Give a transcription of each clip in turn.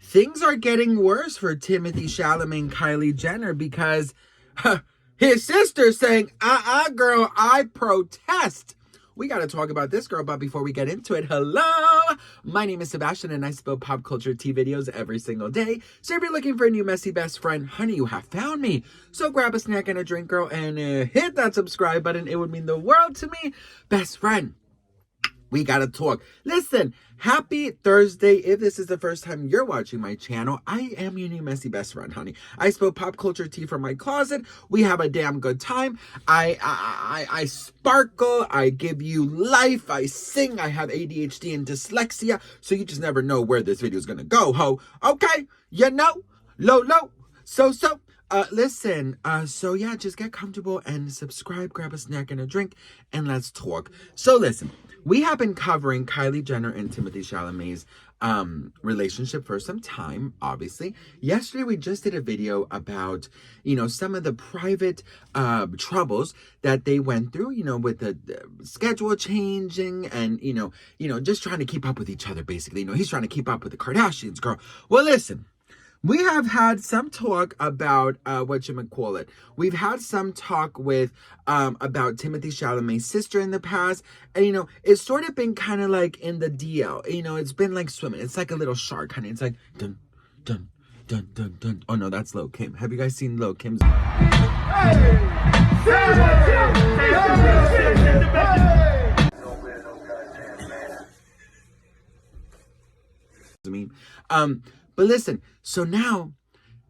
things are getting worse for Timothee Chalamet and Kylie Jenner because his sister's saying, girl, I protest. We got to talk about this, girl, but before we get into it, hello! My name is Sebastian, and I spill pop culture tea videos every single day. So if you're looking for a new messy best friend, honey, you have found me. So grab a snack and a drink, girl, and hit that subscribe button. It would mean the world to me. Best friend, we got to talk. Listen, happy Thursday. If this is the first time you're watching my channel, I am your new messy best friend, honey. I spill pop culture tea from my closet. We have a damn good time. I sparkle. I give you life. I sing. I have ADHD and dyslexia. So you just never know where this video is going to go, ho. Okay. You know, low. So, listen, so yeah, just get comfortable and subscribe, grab a snack and a drink, and let's talk. So listen, we have been covering Kylie Jenner and Timothee Chalamet's relationship for some time, obviously. Yesterday, we just did a video about, some of the private troubles that they went through, with the schedule changing and, just trying to keep up with each other, basically. He's trying to keep up with the Kardashians, girl. Well, listen. We have had some talk about We've had some talk with about Timothee Chalamet's sister in the past, and it's sort of been kind of like in the DL. It's been like swimming. It's like a little shark, honey. It's like dun dun dun dun dun. Oh no, that's Lil Kim. Have you guys seen Lil Kim's? But listen, so now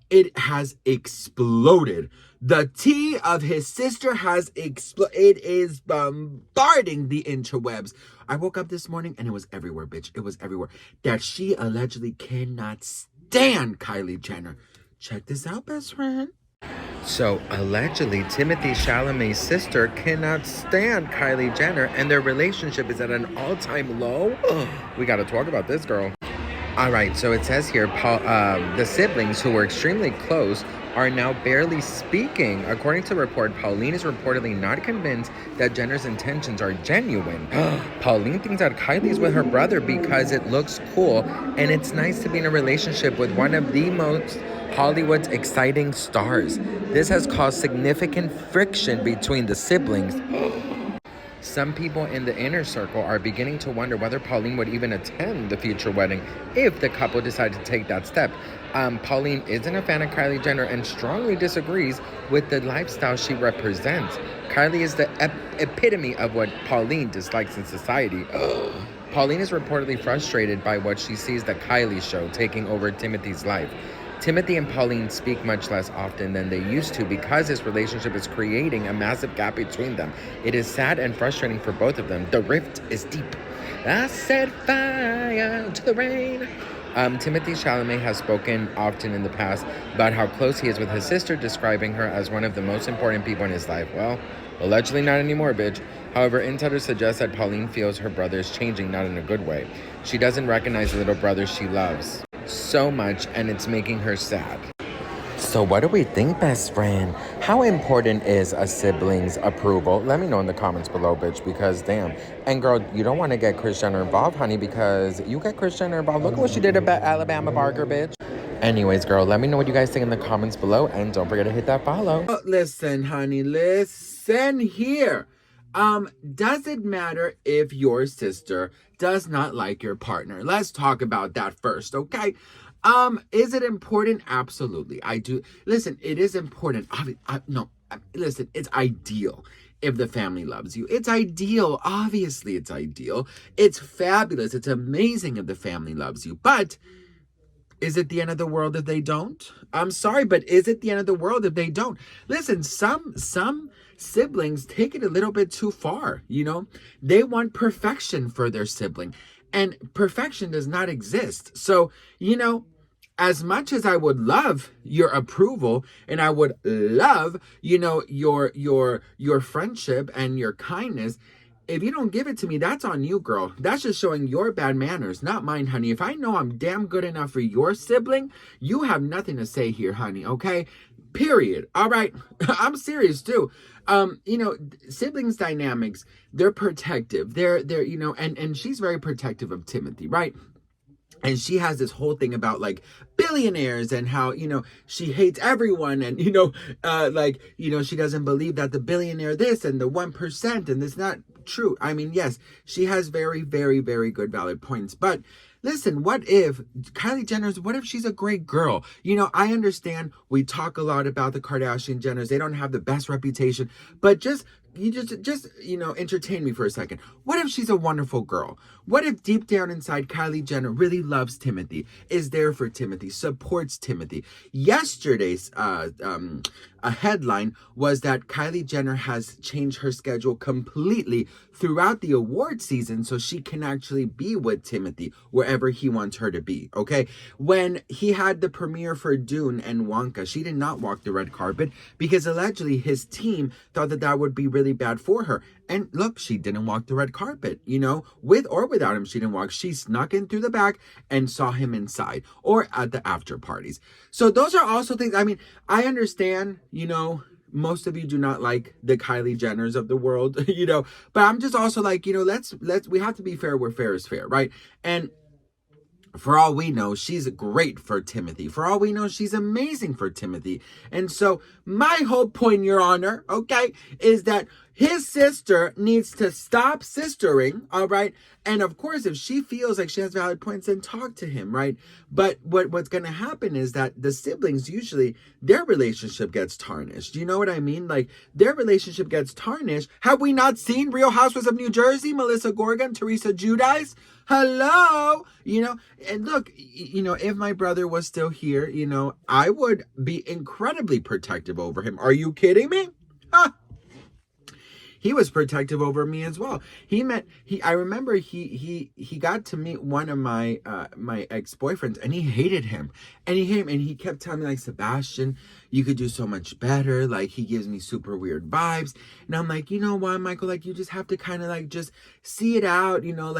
it has exploded. The tea of his sister has exploded. It is bombarding the interwebs. I woke up this morning and it was everywhere, bitch. It was everywhere. That she allegedly cannot stand Kylie Jenner. Check this out, best friend. So, allegedly, Timothee Chalamet's sister cannot stand Kylie Jenner, and their relationship is at an all-time low. We got to talk about this, girl. All right, so it says here, the siblings, who were extremely close, are now barely speaking. According to the report, Pauline is reportedly not convinced that Jenner's intentions are genuine. Pauline thinks that Kylie's with her brother because it looks cool, and it's nice to be in a relationship with one of the most Hollywood's exciting stars. This has caused significant friction between the siblings. Some people in the inner circle are beginning to wonder whether Pauline would even attend the future wedding if the couple decided to take that step. Pauline isn't a fan of Kylie Jenner and strongly disagrees with the lifestyle she represents. Kylie is the epitome of what Pauline dislikes in society. Pauline is reportedly frustrated by what she sees the Kylie show taking over Timothy's life. Timothee and Pauline speak much less often than they used to because this relationship is creating a massive gap between them. It is sad and frustrating for both of them. The rift is deep. I set fire to the rain. Timothee Chalamet has spoken often in the past about how close he is with his sister, describing her as one of the most important people in his life. Well, allegedly not anymore, bitch. However, insiders suggest that Pauline feels her brother is changing, not in a good way. She doesn't recognize the little brother she loves so much, and it's making her sad. So what do we think, best friend? How important is a sibling's approval? Let me know in the comments below, bitch, because damn. And girl, you don't want to get Kris Jenner involved, honey, because you get Kris Jenner involved. Look at what she did about Alabama Barker, bitch. Anyways, girl, let me know what you guys think in the comments below, and don't forget to hit that follow. Listen, honey, listen here. Does it matter if your sister does not like your partner? Let's talk about that first, okay? Is it important? Absolutely. I do. Listen, it is important. Listen, it's ideal if the family loves you. It's ideal. Obviously, it's ideal. It's fabulous. It's amazing if the family loves you. But is it the end of the world if they don't? I'm sorry, but is it the end of the world if they don't? Listen, some siblings take it a little bit too far, They want perfection for their sibling, and perfection does not exist. So, as much as I would love your approval and I would love, your friendship and your kindness, if you don't give it to me, that's on you, girl. That's just showing your bad manners, not mine, honey. If I know I'm damn good enough for your sibling, you have nothing to say here, honey, okay? Period. All right? I'm serious, too. Siblings dynamics, they're protective. They're and she's very protective of Timothee, right? And she has this whole thing about like billionaires and how, she hates everyone. And, she doesn't believe that the billionaire this and the 1%, and it's not true. I mean, yes, she has very, very, very good valid points. But listen, what if what if she's a great girl? I understand we talk a lot about the Kardashian Jenners. They don't have the best reputation, but just entertain me for a second. What if she's a wonderful girl? What if deep down inside Kylie Jenner really loves Timothee, is there for Timothee, supports Timothee? Yesterday's a headline was that Kylie Jenner has changed her schedule completely throughout the award season so she can actually be with Timothee wherever he wants her to be, okay? When he had the premiere for Dune and Wonka, she did not walk the red carpet because allegedly his team thought that would be really bad for her. And look, she didn't walk the red carpet, with or without him, she didn't walk. She snuck in through the back and saw him inside or at the after parties. So those are also things, I mean, I understand, most of you do not like the Kylie Jenners of the world, but I'm just also like, we have to be fair where fair is fair, right? And for all we know, she's great for Timothee. For all we know, she's amazing for Timothee. And so my whole point, Your Honor, okay, is that his sister needs to stop sistering, all right? And of course, if she feels like she has valid points, then talk to him, right? But what's going to happen is that the siblings, usually their relationship gets tarnished. You know what I mean? Like, their relationship gets tarnished. Have we not seen Real Housewives of New Jersey, Melissa Gorga, Teresa Giudice? Hello, and look, if my brother was still here, I would be incredibly protective over him. Are you kidding me? Huh? He was protective over me as well. I remember he got to meet one of my my ex-boyfriends, and he hated him. And he kept telling me, like, Sebastian, you could do so much better. Like, he gives me super weird vibes. And I'm like, you know what, Michael, like, you just have to kind of like just see it out, and I'll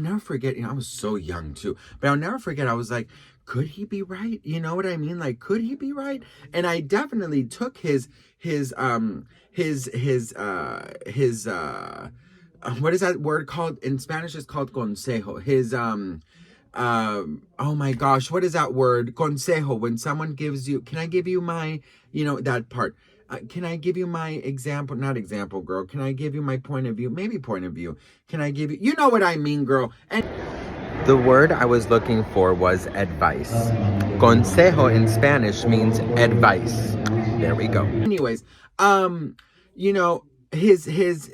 never forget, I was so young too, but I'll never forget, I was like, could he be right? You know what I mean? Like, could he be right? And I definitely took his what is that word called? In Spanish it's called consejo. Oh my gosh, what is that word? Consejo. When someone gives you, can I give you my, that part? Can I give you my example? Not example, girl. Can I give you my point of view? Maybe point of view. Can I give you, you know what I mean, girl? And the word I was looking for was advice. Consejo in Spanish means advice. There we go. Anyways, his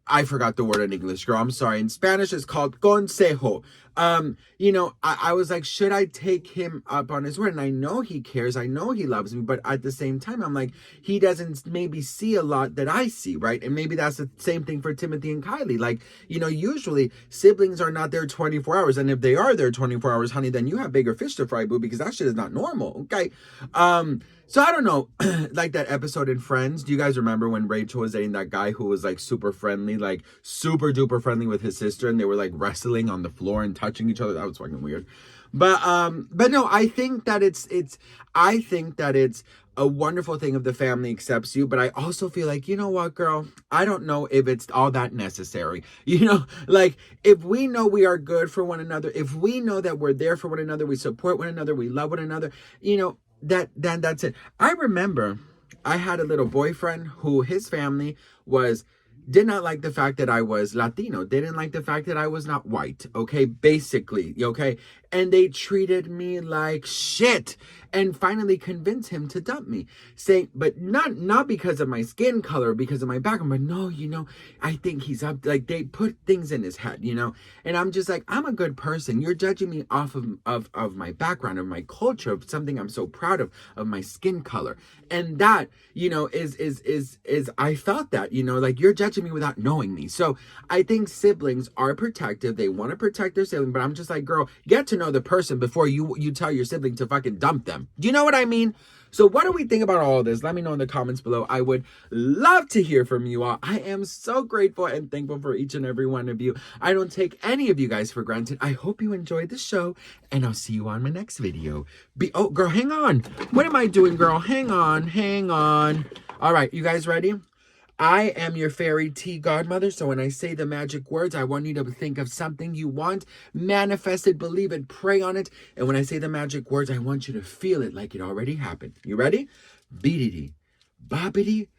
I forgot the word in English, girl. I'm sorry. In Spanish, it's called consejo. I was like, should I take him up on his word? And I know he cares. I know he loves me. But at the same time, I'm like, he doesn't maybe see a lot that I see, right? And maybe that's the same thing for Timothee and Kylie. Like, usually siblings are not there 24 hours. And if they are there 24 hours, honey, then you have bigger fish to fry, boo, because that shit is not normal, okay? So I don't know, like that episode in Friends. Do you guys remember when Rachel was dating that guy who was like super friendly, like super duper friendly with his sister, and they were like wrestling on the floor and touching each other? That was fucking weird. But no, I think that it's a wonderful thing if the family accepts you. But I also feel like, you know what, girl, I don't know if it's all that necessary. Like, if we know we are good for one another, if we know that we're there for one another, we support one another, we love one another, that's it. I remember I had a little boyfriend who his family did not like the fact that I was Latino. They didn't like the fact that I was not white, okay? Basically, okay? And they treated me like shit, and finally convinced him to dump me, saying, but not because of my skin color, because of my background, but no, I think he's up, like, they put things in his head, and I'm just like, I'm a good person. You're judging me off of my background, of my culture, of something I'm so proud of my skin color. And that, is I felt that, like, you're judging me without knowing me. So I think siblings are protective. They want to protect their sibling, but I'm just like, girl, get to know the person before you tell your sibling to fucking dump them. Do you know what I mean? So what do we think about all of this? Let me know in the comments below. I would love to hear from you all. I am so grateful and thankful for each and every one of you. I don't take any of you guys for granted. I hope you enjoyed the show, and I'll see you on my next video. Oh, girl, hang on. What am I doing, girl? Hang on. All right, you guys ready? I am your fairy tea godmother, so when I say the magic words, I want you to think of something you want, manifest it, believe it, pray on it, and when I say the magic words, I want you to feel it like it already happened. You ready? Beedity, bobbity,